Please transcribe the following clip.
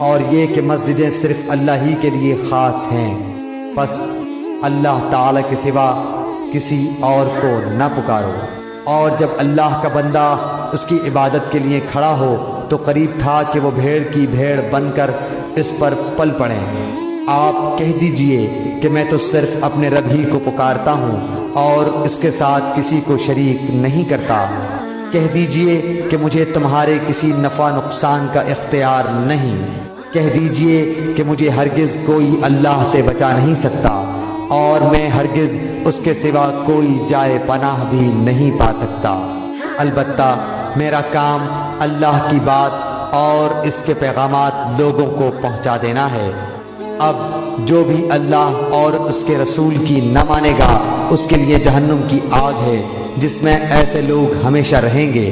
और ये कि मस्जिदें सिर्फ अल्लाह ही के लिए ख़ास हैं, बस अल्लाह ताला के सिवा किसी और को न पुकारो। और जब अल्लाह का बंदा उसकी इबादत के लिए खड़ा हो तो करीब था कि वो भेड़ की भेड़ बनकर इस पर पल पड़े। आप कह दीजिए कि मैं तो सिर्फ अपने रब ही को पुकारता हूँ और इसके साथ किसी को शरीक नहीं करता। कह दीजिए कि मुझे तुम्हारे किसी नफ़ा नुकसान का इख्तियार नहीं। कह दीजिए कि मुझे हरगिज़ कोई अल्लाह से बचा नहीं सकता और मैं हरगिज़ उसके सिवा कोई जाए पनाह भी नहीं पा सकता। अलबत्ता मेरा काम अल्लाह की बात और इसके पैगामात लोगों को पहुंचा देना है। अब जो भी अल्लाह और उसके रसूल की न मानेगा उसके लिए जहन्नुम की आग है जिसमें ऐसे लोग हमेशा रहेंगे।